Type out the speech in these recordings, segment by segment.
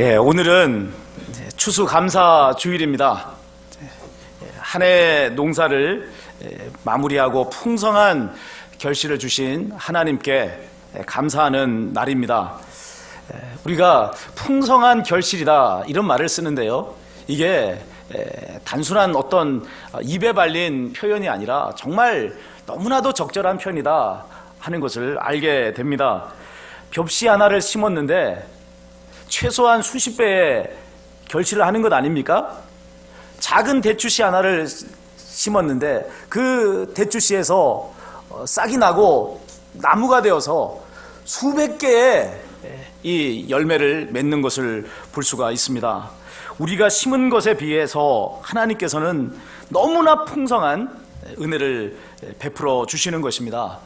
오늘은 추수감사 주일입니다. 한 해 농사를 마무리하고 풍성한 결실을 주신 하나님께 감사하는 날입니다. 우리가 풍성한 결실이다 이런 말을 쓰는데요, 이게 단순한 어떤 입에 발린 표현이 아니라 정말 너무나도 적절한 표현이다 하는 것을 알게 됩니다. 벽시 하나를 심었는데 최소한 수십 배의 결실을 하는 것 아닙니까? 작은 대추씨 하나를 심었는데 그 대추씨에서 싹이 나고 나무가 되어서 수백 개의 이 열매를 맺는 것을 볼 수가 있습니다. 우리가 심은 것에 비해서 하나님께서는 너무나 풍성한 은혜를 베풀어 주시는 것입니다.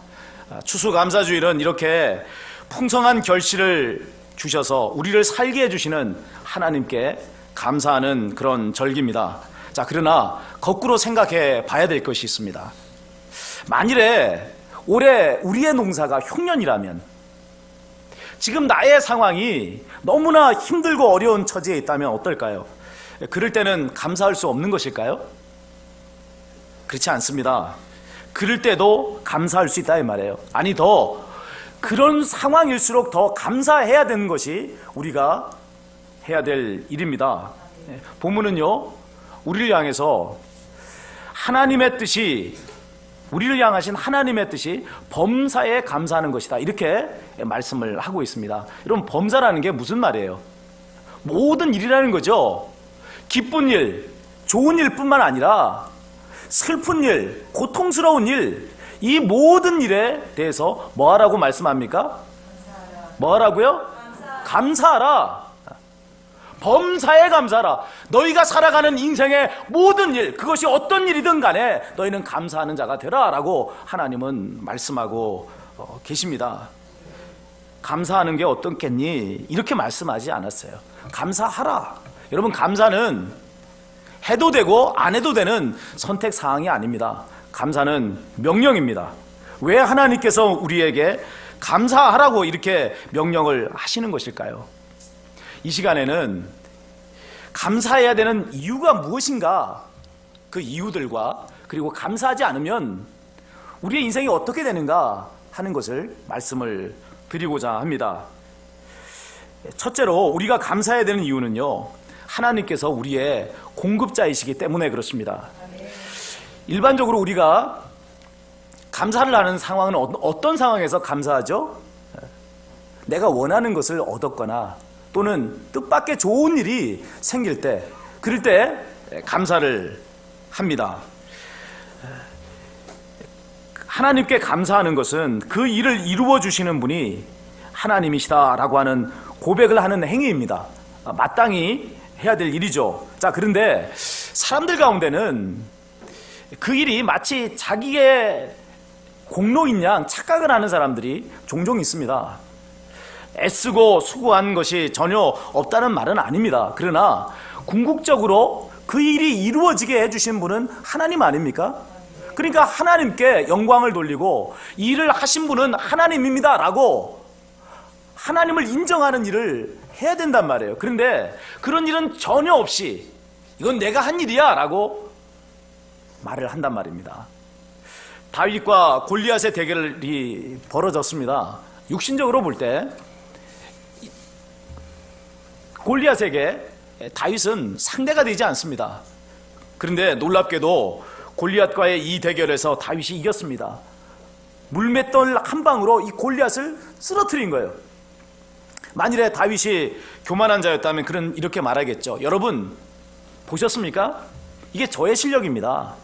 추수감사주일은 이렇게 풍성한 결실을 주셔서 우리를 살게 해주시는 하나님께 감사하는 그런 절기입니다. 자, 그러나 거꾸로 생각해 봐야 될 것이 있습니다. 만일에 올해 우리의 농사가 흉년이라면, 지금 나의 상황이 너무나 힘들고 어려운 처지에 있다면 어떨까요? 그럴 때는 감사할 수 없는 것일까요? 그렇지 않습니다. 그럴 때도 감사할 수 있다 이 말이에요. 아니, 더 그런 상황일수록 더 감사해야 되는 것이 우리가 해야 될 일입니다. 본문은요, 우리를 향해서 하나님의 뜻이, 우리를 향하신 하나님의 뜻이 범사에 감사하는 것이다 이렇게 말씀을 하고 있습니다. 여러분, 범사라는 게 무슨 말이에요? 모든 일이라는 거죠. 기쁜 일, 좋은 일뿐만 아니라 슬픈 일, 고통스러운 일, 이 모든 일에 대해서 뭐 하라고 말씀합니까? 뭐 하라고요? 감사하라. 범사에 감사하라. 너희가 살아가는 인생의 모든 일, 그것이 어떤 일이든 간에 너희는 감사하는 자가 되라 라고 하나님은 말씀하고 계십니다. 감사하는 게 어떻겠니? 이렇게 말씀하지 않았어요. 감사하라. 여러분, 감사는 해도 되고 안 해도 되는 선택 사항이 아닙니다. 감사는 명령입니다. 왜 하나님께서 우리에게 감사하라고 이렇게 명령을 하시는 것일까요? 이 시간에는 감사해야 되는 이유가 무엇인가, 그 이유들과 그리고 감사하지 않으면 우리의 인생이 어떻게 되는가 하는 것을 말씀을 드리고자 합니다. 첫째로 우리가 감사해야 되는 이유는요, 하나님께서 우리의 공급자이시기 때문에 그렇습니다. 일반적으로 우리가 감사를 하는 상황은 어떤 상황에서 감사하죠? 내가 원하는 것을 얻었거나 또는 뜻밖의 좋은 일이 생길 때, 그럴 때 감사를 합니다. 하나님께 감사하는 것은 그 일을 이루어 주시는 분이 하나님이시다라고 하는 고백을 하는 행위입니다. 마땅히 해야 될 일이죠. 자, 그런데 사람들 가운데는 그 일이 마치 자기의 공로인 양 착각을 하는 사람들이 종종 있습니다. 애쓰고 수고한 것이 전혀 없다는 말은 아닙니다. 그러나 궁극적으로 그 일이 이루어지게 해주신 분은 하나님 아닙니까? 그러니까 하나님께 영광을 돌리고 이 일을 하신 분은 하나님입니다 라고 하나님을 인정하는 일을 해야 된단 말이에요. 그런데 그런 일은 전혀 없이 이건 내가 한 일이야 라고 말을 한단 말입니다. 다윗과 골리앗의 대결이 벌어졌습니다. 육신적으로 볼 때 골리앗에게 다윗은 상대가 되지 않습니다. 그런데 놀랍게도 골리앗과의 이 대결에서 다윗이 이겼습니다. 물맷돌 한 방으로 이 골리앗을 쓰러뜨린 거예요. 만일에 다윗이 교만한 자였다면 그는 이렇게 말하겠죠. 여러분, 보셨습니까? 이게 저의 실력입니다.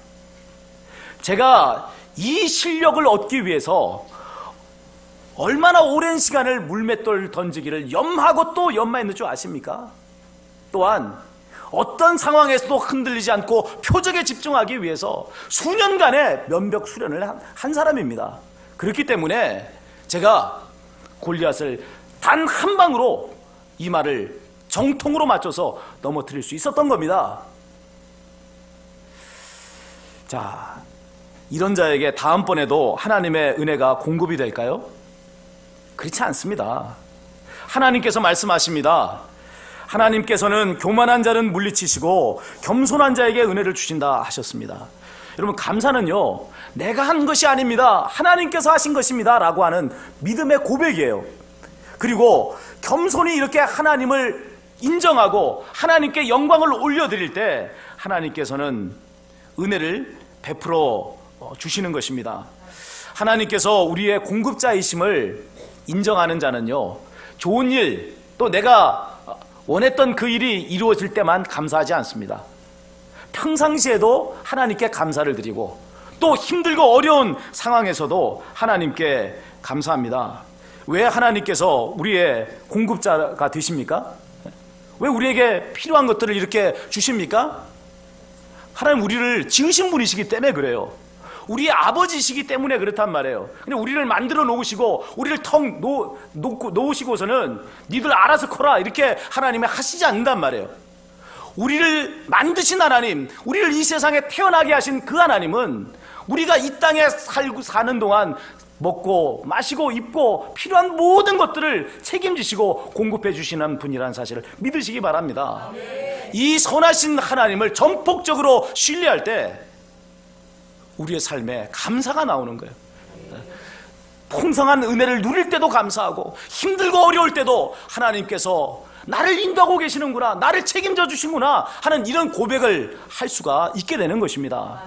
제가 이 실력을 얻기 위해서 얼마나 오랜 시간을 물맷돌 던지기를 염하고 또 염마했는 줄 아십니까? 또한 어떤 상황에서도 흔들리지 않고 표적에 집중하기 위해서 수년간의 면벽 수련을 한 사람입니다. 그렇기 때문에 제가 골리앗을 단 한 방으로 이마를 정통으로 맞춰서 넘어뜨릴 수 있었던 겁니다. 자, 이런 자에게 다음번에도 하나님의 은혜가 공급이 될까요? 그렇지 않습니다. 하나님께서 말씀하십니다. 하나님께서는 교만한 자는 물리치시고 겸손한 자에게 은혜를 주신다 하셨습니다. 여러분, 감사는요, 내가 한 것이 아닙니다, 하나님께서 하신 것입니다 라고 하는 믿음의 고백이에요. 그리고 겸손히 이렇게 하나님을 인정하고 하나님께 영광을 올려드릴 때 하나님께서는 은혜를 베풀어 주시는 것입니다. 하나님께서 우리의 공급자이심을 인정하는 자는요, 좋은 일, 또 내가 원했던 그 일이 이루어질 때만 감사하지 않습니다. 평상시에도 하나님께 감사를 드리고 또 힘들고 어려운 상황에서도 하나님께 감사합니다. 왜 하나님께서 우리의 공급자가 되십니까? 왜 우리에게 필요한 것들을 이렇게 주십니까? 하나님 우리를 지으신 분이시기 때문에 그래요. 우리의 아버지시기 때문에 그렇단 말이에요. 근데 우리를 만들어 놓으시고 우리를 턱 놓으시고서는 니들 알아서 커라 이렇게 하나님이 하시지 않는단 말이에요. 우리를 만드신 하나님, 우리를 이 세상에 태어나게 하신 그 하나님은 우리가 이 땅에 사는 동안 먹고 마시고 입고 필요한 모든 것들을 책임지시고 공급해 주시는 분이라는 사실을 믿으시기 바랍니다. 이 선하신 하나님을 전폭적으로 신뢰할 때 우리의 삶에 감사가 나오는 거예요. 풍성한 은혜를 누릴 때도 감사하고 힘들고 어려울 때도 하나님께서 나를 인도하고 계시는구나, 나를 책임져 주시구나 하는 이런 고백을 할 수가 있게 되는 것입니다.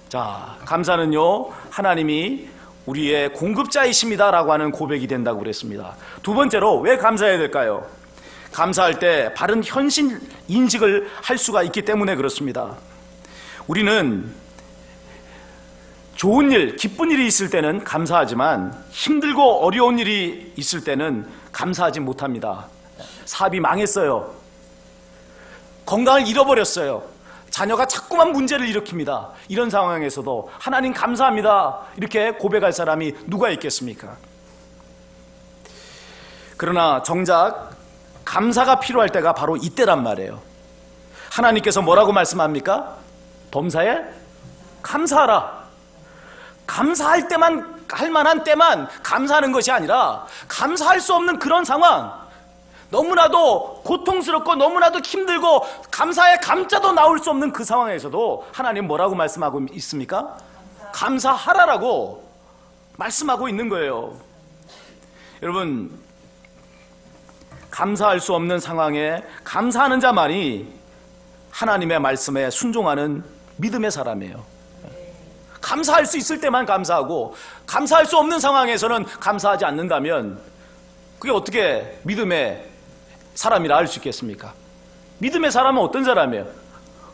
자, 감사는요, 하나님이 우리의 공급자이십니다 라고 하는 고백이 된다고 그랬습니다. 두 번째로 왜 감사해야 될까요? 감사할 때 바른 현실 인식을 할 수가 있기 때문에 그렇습니다. 우리는 좋은 일, 기쁜 일이 있을 때는 감사하지만 힘들고 어려운 일이 있을 때는 감사하지 못합니다. 사업이 망했어요. 건강을 잃어버렸어요. 자녀가 자꾸만 문제를 일으킵니다. 이런 상황에서도 하나님 감사합니다 이렇게 고백할 사람이 누가 있겠습니까? 그러나 정작 감사가 필요할 때가 바로 이때란 말이에요. 하나님께서 뭐라고 말씀합니까? 범사에 감사하라. 감사할 때만, 할 만한 때만 감사하는 것이 아니라 감사할 수 없는 그런 상황, 너무나도 고통스럽고 너무나도 힘들고 감사의 감자도 나올 수 없는 그 상황에서도 하나님 뭐라고 말씀하고 있습니까? 감사하라라고 말씀하고 있는 거예요. 여러분, 감사할 수 없는 상황에 감사하는 자만이 하나님의 말씀에 순종하는 믿음의 사람이에요. 감사할 수 있을 때만 감사하고 감사할 수 없는 상황에서는 감사하지 않는다면 그게 어떻게 믿음의 사람이라 할 수 있겠습니까? 믿음의 사람은 어떤 사람이에요?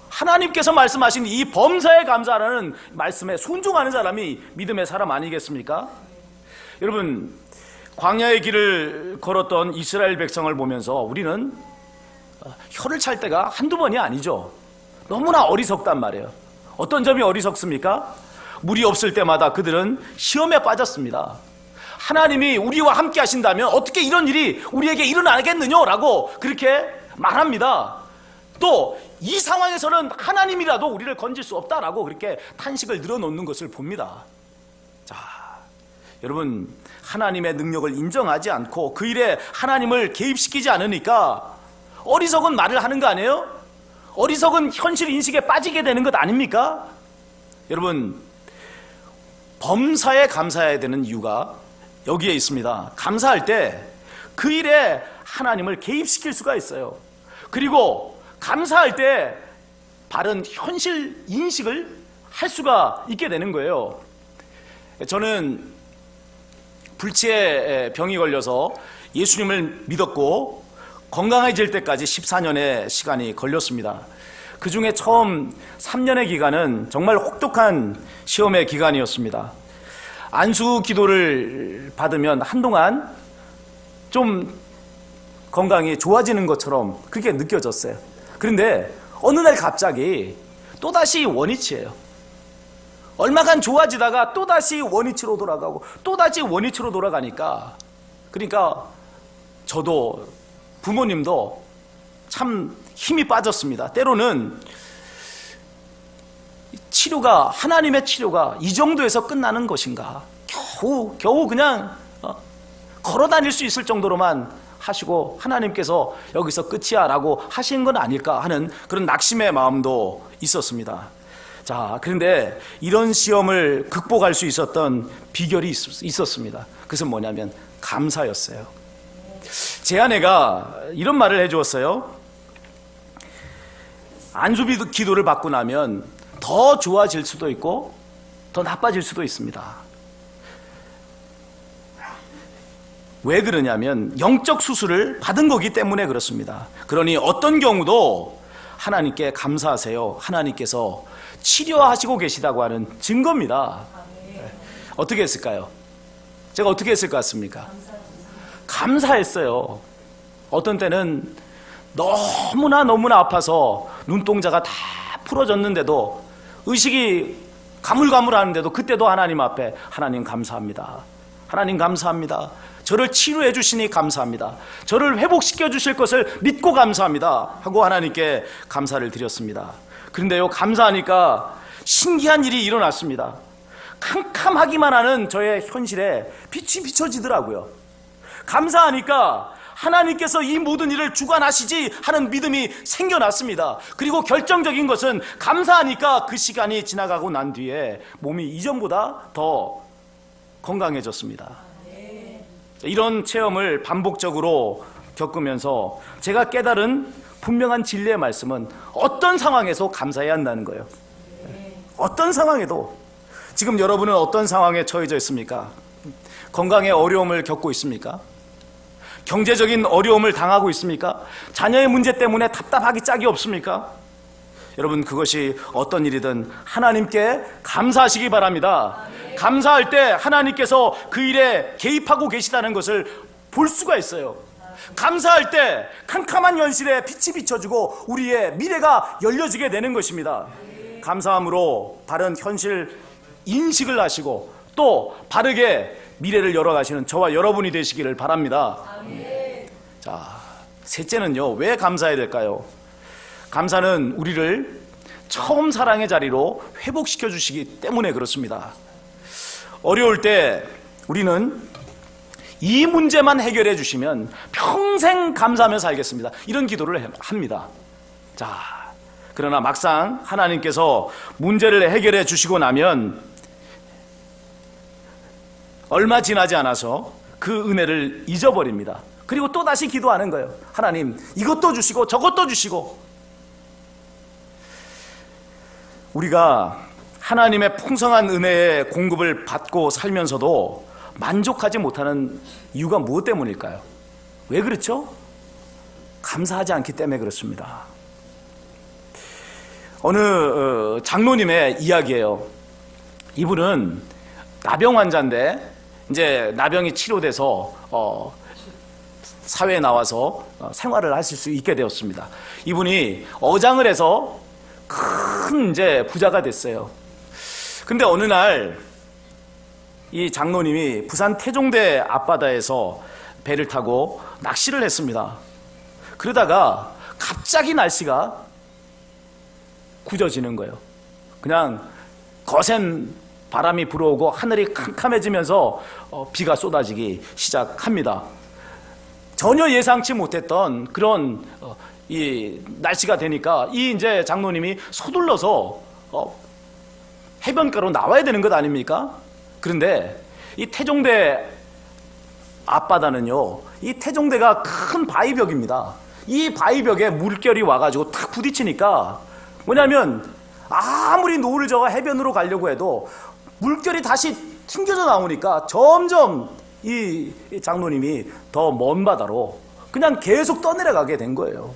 하나님께서 말씀하신 이 범사에 감사하라는 말씀에 순종하는 사람이 믿음의 사람 아니겠습니까? 여러분, 광야의 길을 걸었던 이스라엘 백성을 보면서 우리는 혀를 찰 때가 한두 번이 아니죠. 너무나 어리석단 말이에요. 어떤 점이 어리석습니까? 물이 없을 때마다 그들은 시험에 빠졌습니다. 하나님이 우리와 함께 하신다면 어떻게 이런 일이 우리에게 일어나겠느냐라고 그렇게 말합니다. 또 이 상황에서는 하나님이라도 우리를 건질 수 없다라고 그렇게 탄식을 늘어놓는 것을 봅니다. 자, 여러분, 하나님의 능력을 인정하지 않고 그 일에 하나님을 개입시키지 않으니까 어리석은 말을 하는 거 아니에요? 어리석은 현실 인식에 빠지게 되는 것 아닙니까? 여러분, 범사에 감사해야 되는 이유가 여기에 있습니다. 감사할 때 그 일에 하나님을 개입시킬 수가 있어요. 그리고 감사할 때 바른 현실 인식을 할 수가 있게 되는 거예요. 저는 불치의 병이 걸려서 예수님을 믿었고 건강해질 때까지 14년의 시간이 걸렸습니다. 그 중에 처음 3년의 기간은 정말 혹독한 시험의 기간이었습니다. 안수 기도를 받으면 한동안 좀 건강이 좋아지는 것처럼 그렇게 느껴졌어요. 그런데 어느 날 갑자기 또다시 원위치예요. 얼마간 좋아지다가 또다시 원위치로 돌아가고 또다시 원위치로 돌아가니까, 그러니까 저도 부모님도 참 힘이 빠졌습니다. 때로는 치료가, 하나님의 치료가 이 정도에서 끝나는 것인가, 겨우 그냥 걸어 다닐 수 있을 정도로만 하시고 하나님께서 여기서 끝이야 라고 하신 건 아닐까 하는 그런 낙심의 마음도 있었습니다. 자, 그런데 이런 시험을 극복할 수 있었던 비결이 있었습니다. 그것은 뭐냐면 감사였어요. 제 아내가 이런 말을 해주었어요. 안수비 기도를 받고 나면 더 좋아질 수도 있고 더 나빠질 수도 있습니다. 왜 그러냐면 영적 수술을 받은 거기 때문에 그렇습니다. 그러니 어떤 경우도 하나님께 감사하세요. 하나님께서 치료하시고 계시다고 하는 증거입니다. 어떻게 했을까요? 제가 어떻게 했을 것 같습니까? 감사했어요. 어떤 때는 너무나 아파서 눈동자가 다 풀어졌는데도 의식이 가물가물하는데도 그때도 하나님 앞에 하나님 감사합니다. 하나님 감사합니다. 저를 치료해 주시니 감사합니다. 저를 회복시켜 주실 것을 믿고 감사합니다 하고 하나님께 감사를 드렸습니다. 그런데요, 감사하니까 신기한 일이 일어났습니다. 캄캄하기만 하는 저의 현실에 빛이 비춰지더라고요. 감사하니까 하나님께서 이 모든 일을 주관하시지 하는 믿음이 생겨났습니다. 그리고 결정적인 것은 감사하니까 그 시간이 지나가고 난 뒤에 몸이 이전보다 더 건강해졌습니다. 이런 체험을 반복적으로 겪으면서 제가 깨달은 분명한 진리의 말씀은 어떤 상황에서 감사해야 한다는 거예요. 어떤 상황에도. 지금 여러분은 어떤 상황에 처해져 있습니까? 건강에 어려움을 겪고 있습니까? 경제적인 어려움을 당하고 있습니까? 자녀의 문제 때문에 답답하기 짝이 없습니까? 여러분, 그것이 어떤 일이든 하나님께 감사하시기 바랍니다. 감사할 때 하나님께서 그 일에 개입하고 계시다는 것을 볼 수가 있어요. 감사할 때 캄캄한 현실에 빛이 비춰지고 우리의 미래가 열려지게 되는 것입니다. 감사함으로 바른 현실 인식을 하시고 또 바르게 미래를 열어가시는 저와 여러분이 되시기를 바랍니다. 자, 셋째는요, 왜 감사해야 될까요? 감사는 우리를 처음 사랑의 자리로 회복시켜 주시기 때문에 그렇습니다. 어려울 때 우리는 이 문제만 해결해 주시면 평생 감사하며 살겠습니다. 이런 기도를 합니다. 자, 그러나 막상 하나님께서 문제를 해결해 주시고 나면 얼마 지나지 않아서 그 은혜를 잊어버립니다. 그리고 또 다시 기도하는 거예요. 하나님, 이것도 주시고 저것도 주시고. 우리가 하나님의 풍성한 은혜의 공급을 받고 살면서도 만족하지 못하는 이유가 무엇 때문일까요? 왜 그렇죠? 감사하지 않기 때문에 그렇습니다. 어느 장로님의 이야기예요. 이분은 나병 환자인데 이제 나병이 치료돼서 사회에 나와서 생활을 하실 수 있게 되었습니다. 이분이 어장을 해서 큰 이제 부자가 됐어요. 근데 어느 날 이 장로님이 부산 태종대 앞바다에서 배를 타고 낚시를 했습니다. 그러다가 갑자기 날씨가 굳어지는 거예요. 그냥 거센 바람이 불어오고 하늘이 캄캄해지면서 비가 쏟아지기 시작합니다. 전혀 예상치 못했던 그런 이 날씨가 되니까 이 이제 장로님이 서둘러서 해변가로 나와야 되는 것 아닙니까? 그런데 이 태종대 앞바다는요, 이 태종대가 큰 바위벽입니다. 이 바위벽에 물결이 와가지고 탁 부딪히니까 뭐냐면 아무리 노를 저어 해변으로 가려고 해도 물결이 다시 튕겨져 나오니까 점점 이 장로님이 더 먼 바다로 그냥 계속 떠내려가게 된 거예요.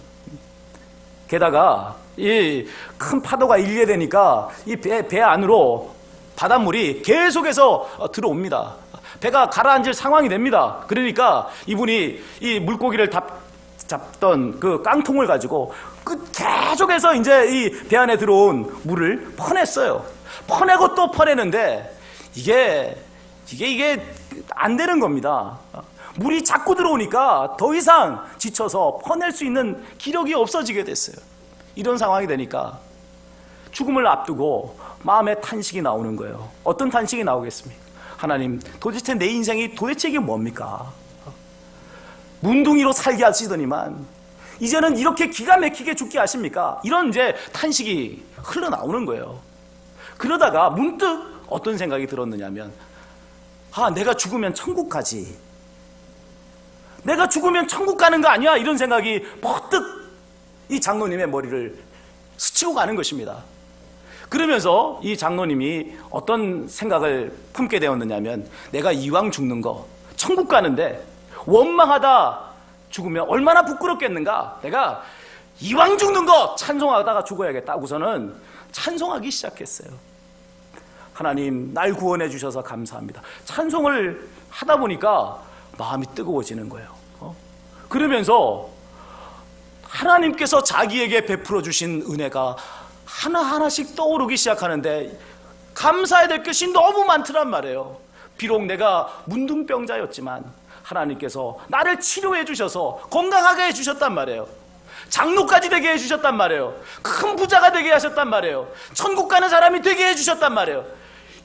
게다가 이 큰 파도가 일게 되니까 이 배 안으로 바닷물이 계속해서 들어옵니다. 배가 가라앉을 상황이 됩니다. 그러니까 이분이 이 물고기를 잡던 그 깡통을 가지고 계속해서 이제 이 배 안에 들어온 물을 퍼냈어요. 퍼내고 또 퍼내는데 이게 안 되는 겁니다. 물이 자꾸 들어오니까 더 이상 지쳐서 퍼낼 수 있는 기력이 없어지게 됐어요. 이런 상황이 되니까 죽음을 앞두고 마음의 탄식이 나오는 거예요. 어떤 탄식이 나오겠습니까? 하나님, 도대체 내 인생이 도대체 이게 뭡니까? 문둥이로 살게 하시더니만 이제는 이렇게 기가 막히게 죽게 하십니까? 이런 이제 탄식이 흘러나오는 거예요. 그러다가 문득 어떤 생각이 들었느냐면, 내가 죽으면 천국 가지. 내가 죽으면 천국 가는 거 아니야? 이런 생각이 퍼뜩 이 장로님의 머리를 스치고 가는 것입니다. 그러면서 이 장로님이 어떤 생각을 품게 되었느냐면, 내가 이왕 죽는 거, 천국 가는데 원망하다 죽으면 얼마나 부끄럽겠는가? 내가 이왕 죽는 거 찬송하다가 죽어야겠다 하고서는 찬송하기 시작했어요. 하나님, 날 구원해 주셔서 감사합니다. 찬송을 하다 보니까 마음이 뜨거워지는 거예요. 그러면서 하나님께서 자기에게 베풀어 주신 은혜가 하나하나씩 떠오르기 시작하는데 감사해야 될 것이 너무 많더란 말이에요. 비록 내가 문둥병자였지만 하나님께서 나를 치료해 주셔서 건강하게 해 주셨단 말이에요. 장로까지 되게 해 주셨단 말이에요. 큰 부자가 되게 하셨단 말이에요. 천국 가는 사람이 되게 해 주셨단 말이에요.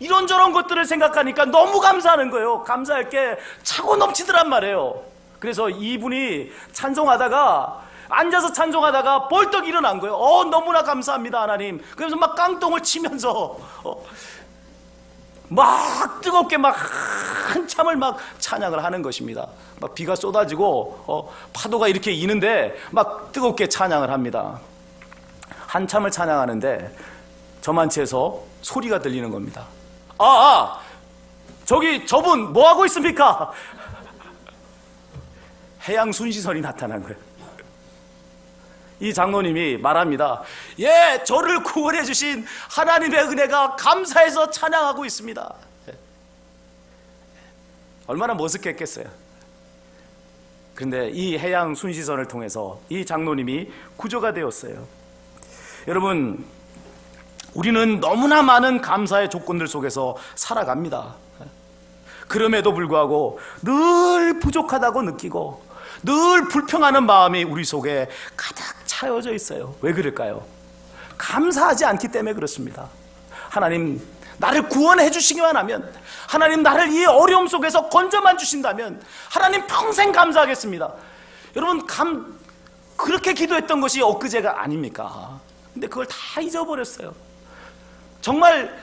이런저런 것들을 생각하니까 너무 감사하는 거예요. 감사할 게 차고 넘치더란 말이에요. 그래서 이분이 찬송하다가 앉아서 찬송하다가 벌떡 일어난 거예요. 너무나 감사합니다 하나님. 그래서 막 깡통을 치면서 막 뜨겁게 막 한참을 막 찬양을 하는 것입니다. 막 비가 쏟아지고 파도가 이렇게 이는데 막 뜨겁게 찬양을 합니다. 한참을 찬양하는데 저만치에서 소리가 들리는 겁니다. 저기 저분 뭐 하고 있습니까? 해양 순시선이 나타난 거예요. 이 장로님이 말합니다. 저를 구원해 주신 하나님의 은혜가 감사해서 찬양하고 있습니다. 얼마나 머쓱했겠어요. 그런데 이 해양 순시선을 통해서 이 장로님이 구조가 되었어요. 여러분, 우리는 너무나 많은 감사의 조건들 속에서 살아갑니다. 그럼에도 불구하고 늘 부족하다고 느끼고 늘 불평하는 마음이 우리 속에 가득 차여져 있어요. 왜 그럴까요? 감사하지 않기 때문에 그렇습니다. 하나님, 나를 구원해 주시기만 하면, 하나님 나를 이 어려움 속에서 건져만 주신다면 하나님 평생 감사하겠습니다. 여러분, 그렇게 기도했던 것이 엊그제가 아닙니까? 근데 그걸 다 잊어버렸어요. 정말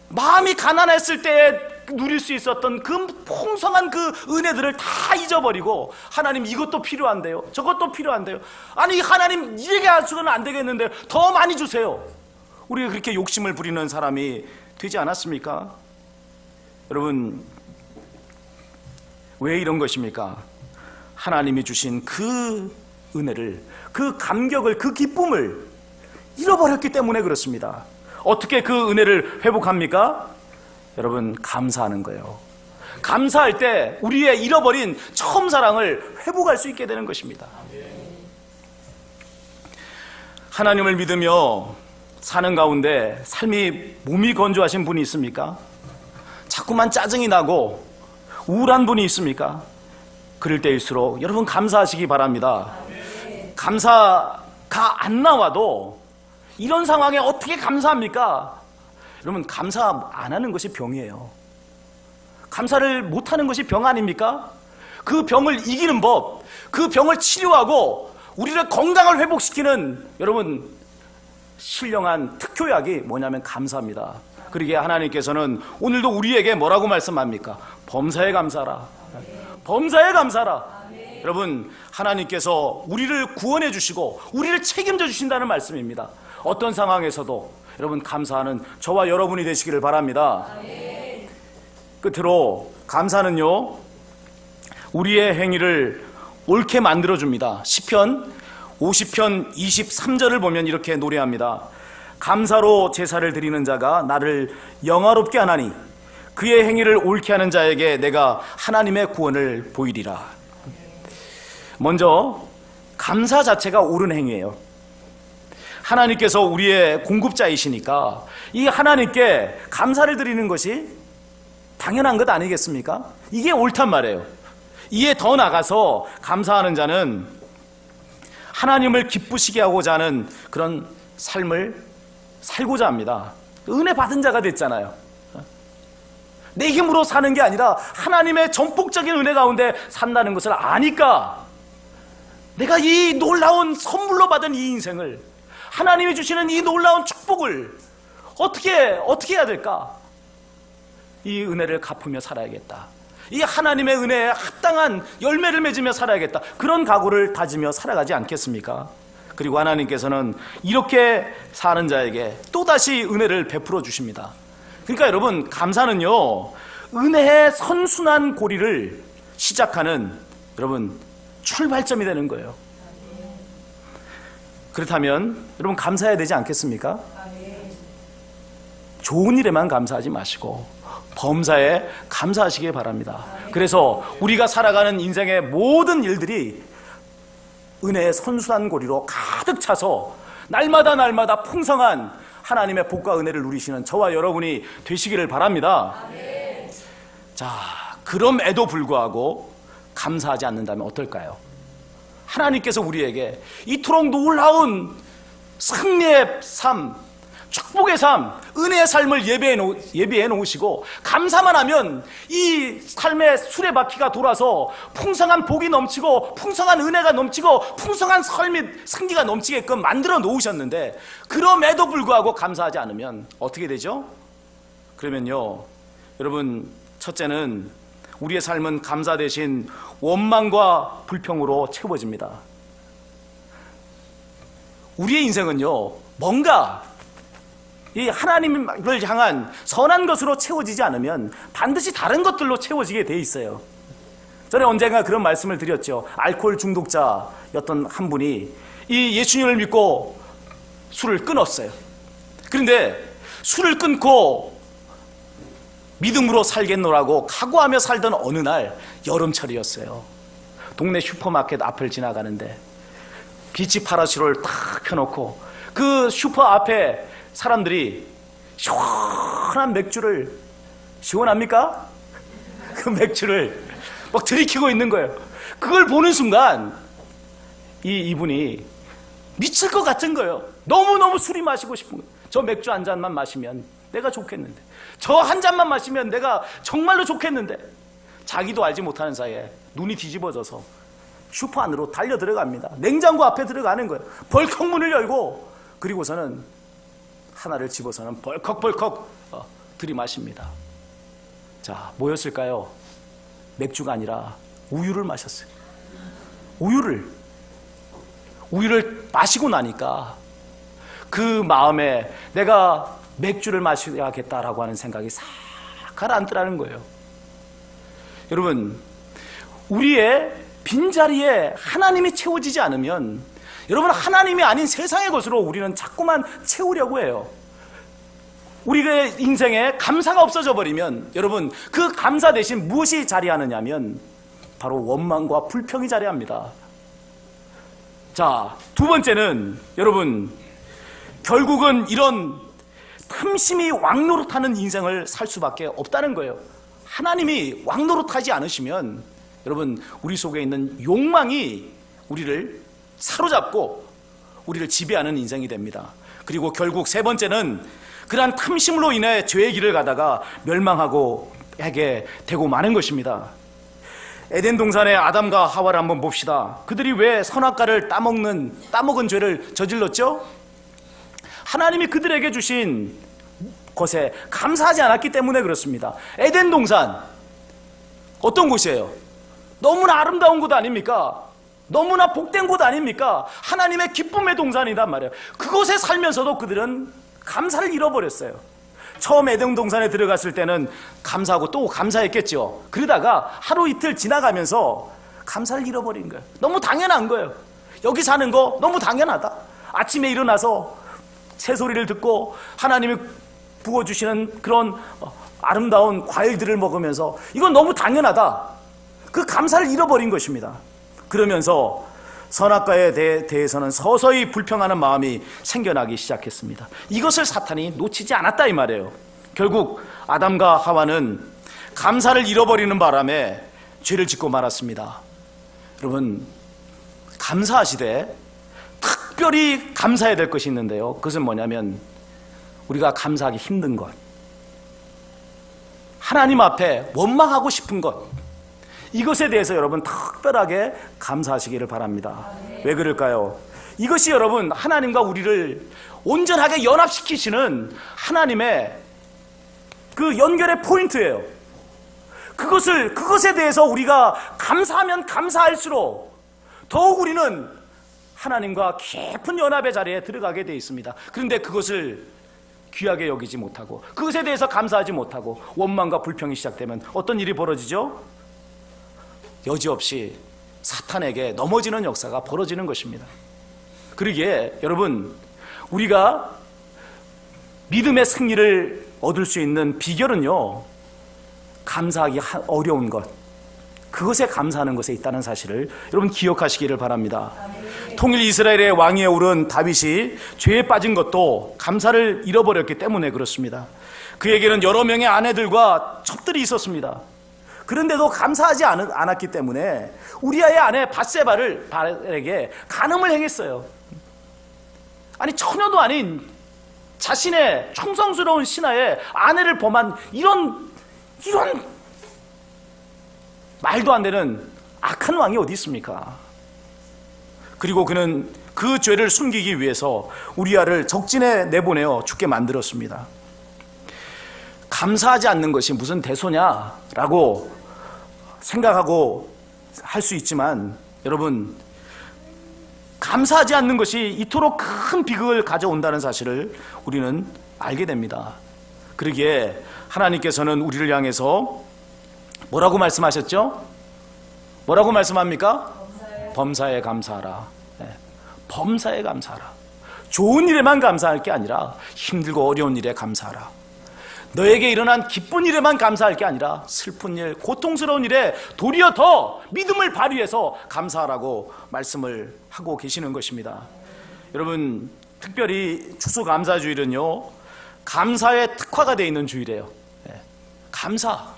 마음이 가난했을 때 누릴 수 있었던 그 풍성한 그 은혜들을 다 잊어버리고, 하나님 이것도 필요한데요, 저것도 필요한데요, 아니 하나님 이렇게 하셔서는 안 되겠는데요, 더 많이 주세요. 우리가 그렇게 욕심을 부리는 사람이 되지 않았습니까? 여러분, 왜 이런 것입니까? 하나님이 주신 그 은혜를, 그 감격을, 그 기쁨을 잃어버렸기 때문에 그렇습니다. 어떻게 그 은혜를 회복합니까? 여러분, 감사하는 거예요. 감사할 때 우리의 잃어버린 처음 사랑을 회복할 수 있게 되는 것입니다. 하나님을 믿으며 사는 가운데 삶이 몸이 건조하신 분이 있습니까? 자꾸만 짜증이 나고 우울한 분이 있습니까? 그럴 때일수록 여러분 감사하시기 바랍니다. 감사가 안 나와도 이런 상황에 어떻게 감사합니까? 여러분, 감사 안 하는 것이 병이에요. 감사를 못하는 것이 병 아닙니까? 그 병을 이기는 법, 그 병을 치료하고 우리를 건강을 회복시키는 여러분 신령한 특효약이 뭐냐면 감사입니다. 그러기에 하나님께서는 오늘도 우리에게 뭐라고 말씀합니까? 범사에 감사라. 범사에 감사라. 여러분, 하나님께서 우리를 구원해 주시고 우리를 책임져 주신다는 말씀입니다. 어떤 상황에서도 여러분 감사하는 저와 여러분이 되시기를 바랍니다. 끝으로 감사는요, 우리의 행위를 옳게 만들어줍니다. 시편 50편 23절을 보면 이렇게 노래합니다. 감사로 제사를 드리는 자가 나를 영화롭게 하나니 그의 행위를 옳게 하는 자에게 내가 하나님의 구원을 보이리라. 먼저 감사 자체가 옳은 행위예요. 하나님께서 우리의 공급자이시니까 이 하나님께 감사를 드리는 것이 당연한 것 아니겠습니까? 이게 옳단 말이에요. 이에 더 나가서 감사하는 자는 하나님을 기쁘시게 하고자 하는 그런 삶을 살고자 합니다. 은혜 받은 자가 됐잖아요. 내 힘으로 사는 게 아니라 하나님의 전폭적인 은혜 가운데 산다는 것을 아니까 내가 이 놀라운 선물로 받은 이 인생을, 하나님이 주시는 이 놀라운 축복을 어떻게 해야 될까? 이 은혜를 갚으며 살아야겠다. 이 하나님의 은혜에 합당한 열매를 맺으며 살아야겠다. 그런 각오를 다지며 살아가지 않겠습니까? 그리고 하나님께서는 이렇게 사는 자에게 또다시 은혜를 베풀어 주십니다. 그러니까 여러분, 감사는요, 은혜의 선순환 고리를 시작하는 여러분 출발점이 되는 거예요. 그렇다면 여러분, 감사해야 되지 않겠습니까? 좋은 일에만 감사하지 마시고 범사에 감사하시기 바랍니다. 그래서 우리가 살아가는 인생의 모든 일들이 은혜의 선순환 고리로 가득 차서 날마다 풍성한 하나님의 복과 은혜를 누리시는 저와 여러분이 되시기를 바랍니다. 자, 그럼에도 불구하고 감사하지 않는다면 어떨까요? 하나님께서 우리에게 이토록 놀라운 승리의 삶, 축복의 삶, 은혜의 삶을 예비해 놓으시고 감사만 하면 이 삶의 수레바퀴가 돌아서 풍성한 복이 넘치고 풍성한 은혜가 넘치고 풍성한 삶이 승리가 넘치게끔 만들어 놓으셨는데, 그럼에도 불구하고 감사하지 않으면 어떻게 되죠? 그러면요, 여러분, 첫째는 우리의 삶은 감사 대신 원망과 불평으로 채워집니다. 우리의 인생은요, 뭔가 이 하나님을 향한 선한 것으로 채워지지 않으면 반드시 다른 것들로 채워지게 돼 있어요. 전에 언젠가 그런 말씀을 드렸죠. 알코올 중독자였던 한 분이 이 예수님을 믿고 술을 끊었어요. 그런데 술을 끊고 믿음으로 살겠노라고 각오하며 살던 어느 날 여름철이었어요. 동네 슈퍼마켓 앞을 지나가는데 비치 파라솔을 딱 펴놓고 그 슈퍼 앞에 사람들이 시원한 맥주를, 시원합니까? 그 맥주를 막 들이키고 있는 거예요. 그걸 보는 순간 이분이 미칠 것 같은 거예요. 너무너무 술이 마시고 싶은 거예요. 저 맥주 한 잔만 마시면 내가 좋겠는데, 저 한 잔만 마시면 내가 정말로 좋겠는데, 자기도 알지 못하는 사이에 눈이 뒤집어져서 슈퍼 안으로 달려 들어갑니다. 냉장고 앞에 들어가는 거예요. 벌컥 문을 열고, 그리고서는 하나를 집어서는 벌컥벌컥 들이마십니다. 자, 뭐였을까요? 맥주가 아니라 우유를 마셨어요. 우유를 마시고 나니까 그 마음에 내가 맥주를 마셔야겠다라고 하는 생각이 싹 가라앉더라는 거예요. 여러분, 우리의 빈자리에 하나님이 채워지지 않으면, 여러분, 하나님이 아닌 세상의 것으로 우리는 자꾸만 채우려고 해요. 우리의 인생에 감사가 없어져 버리면, 여러분, 그 감사 대신 무엇이 자리하느냐면 바로 원망과 불평이 자리합니다. 자, 두 번째는 여러분, 결국은 이런 탐심이 왕노릇하는 인생을 살 수밖에 없다는 거예요. 하나님이 왕노릇하지 않으시면 여러분, 우리 속에 있는 욕망이 우리를 사로잡고 우리를 지배하는 인생이 됩니다. 그리고 결국 세 번째는 그러한 탐심으로 인해 죄의 길을 가다가 멸망하고 하게 되고 마는 것입니다. 에덴 동산의 아담과 하와를 한번 봅시다. 그들이 왜 선악과를 따먹은 죄를 저질렀죠? 하나님이 그들에게 주신 것에 감사하지 않았기 때문에 그렇습니다. 에덴 동산 어떤 곳이에요? 너무나 아름다운 곳 아닙니까? 너무나 복된 곳 아닙니까? 하나님의 기쁨의 동산이란 말이에요. 그곳에 살면서도 그들은 감사를 잃어버렸어요. 처음 에덴 동산에 들어갔을 때는 감사하고 또 감사했겠죠. 그러다가 하루 이틀 지나가면서 감사를 잃어버린 거예요. 너무 당연한 거예요. 여기 사는 거 너무 당연하다. 아침에 일어나서 새소리를 듣고 하나님이 부어주시는 그런 아름다운 과일들을 먹으면서 이건 너무 당연하다. 그 감사를 잃어버린 것입니다. 그러면서 선악과에 대해서는 서서히 불평하는 마음이 생겨나기 시작했습니다. 이것을 사탄이 놓치지 않았다 이 말이에요. 결국 아담과 하와는 감사를 잃어버리는 바람에 죄를 짓고 말았습니다. 여러분, 감사하시되 특별히 감사해야 될 것이 있는데요. 그것은 뭐냐면 우리가 감사하기 힘든 것, 하나님 앞에 원망하고 싶은 것, 이것에 대해서 여러분 특별하게 감사하시기를 바랍니다. 왜 그럴까요? 이것이 여러분 하나님과 우리를 온전하게 연합시키시는 하나님의 그 연결의 포인트예요. 그것에 대해서 우리가 감사하면 감사할수록 더욱 우리는 하나님과 깊은 연합의 자리에 들어가게 되어 있습니다. 그런데 그것을 귀하게 여기지 못하고 그것에 대해서 감사하지 못하고 원망과 불평이 시작되면 어떤 일이 벌어지죠? 여지없이 사탄에게 넘어지는 역사가 벌어지는 것입니다. 그러기에 여러분, 우리가 믿음의 승리를 얻을 수 있는 비결은요, 감사하기 어려운 것, 그것에 감사하는 것에 있다는 사실을 여러분 기억하시기를 바랍니다. 통일 이스라엘의 왕위에 오른 다윗이 죄에 빠진 것도 감사를 잃어버렸기 때문에 그렇습니다. 그에게는 여러 명의 아내들과 첩들이 있었습니다. 그런데도 감사하지 않았기 때문에 우리아의 아내 밧세바에게 간음을 행했어요. 아니, 처녀도 아닌 자신의 충성스러운 신하의 아내를 범한 이런 말도 안 되는 악한 왕이 어디 있습니까? 그리고 그는 그 죄를 숨기기 위해서 우리아를 적진에 내보내어 죽게 만들었습니다. 감사하지 않는 것이 무슨 대소냐라고 생각하고 할 수 있지만, 여러분, 감사하지 않는 것이 이토록 큰 비극을 가져온다는 사실을 우리는 알게 됩니다. 그러기에 하나님께서는 우리를 향해서 뭐라고 말씀하셨죠? 뭐라고 말씀합니까? 범사에 감사하라. 네. 범사에 감사하라. 좋은 일에만 감사할 게 아니라 힘들고 어려운 일에 감사하라. 너에게 일어난 기쁜 일에만 감사할 게 아니라 슬픈 일, 고통스러운 일에 도리어 더 믿음을 발휘해서 감사하라고 말씀을 하고 계시는 것입니다. 여러분, 특별히 추수감사주일은요, 감사에 특화가 되어 있는 주일이에요. 네. 감사,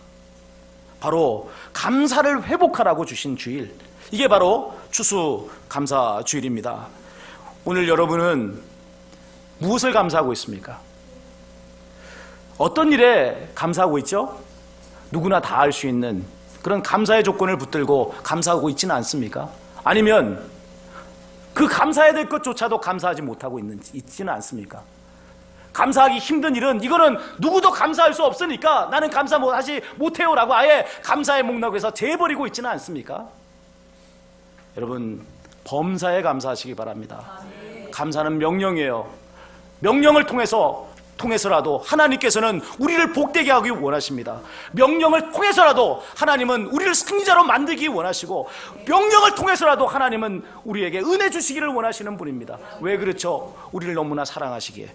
바로 감사를 회복하라고 주신 주일, 이게 바로 추수감사주일입니다. 오늘 여러분은 무엇을 감사하고 있습니까? 어떤 일에 감사하고 있죠? 누구나 다 알 수 있는 그런 감사의 조건을 붙들고 감사하고 있지는 않습니까? 아니면 그 감사해야 될 것조차도 감사하지 못하고 있지는 않습니까? 감사하기 힘든 일은, 이거는 누구도 감사할 수 없으니까 나는 감사하지 못해요 라고 아예 감사의 목록에서 제해버리고 있지는 않습니까? 여러분, 범사에 감사하시기 바랍니다. 감사는 명령이에요. 명령을 통해서라도 하나님께서는 우리를 복되게 하기 원하십니다. 명령을 통해서라도 하나님은 우리를 승리자로 만들기 원하시고, 명령을 통해서라도 하나님은 우리에게 은혜 주시기를 원하시는 분입니다. 왜 그렇죠? 우리를 너무나 사랑하시기에,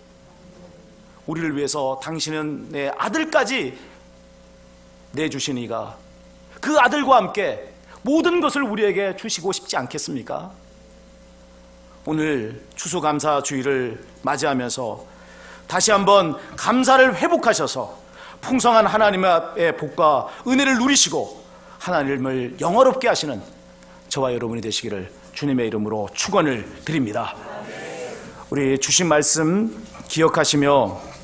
우리를 위해서 당신은 내 아들까지 내주신 이가 그 아들과 함께 모든 것을 우리에게 주시고 싶지 않겠습니까? 오늘 추수감사주일을 맞이하면서 다시 한번 감사를 회복하셔서 풍성한 하나님의 복과 은혜를 누리시고 하나님을 영화롭게 하시는 저와 여러분이 되시기를 주님의 이름으로 축원을 드립니다. 우리 주신 말씀 기억하시며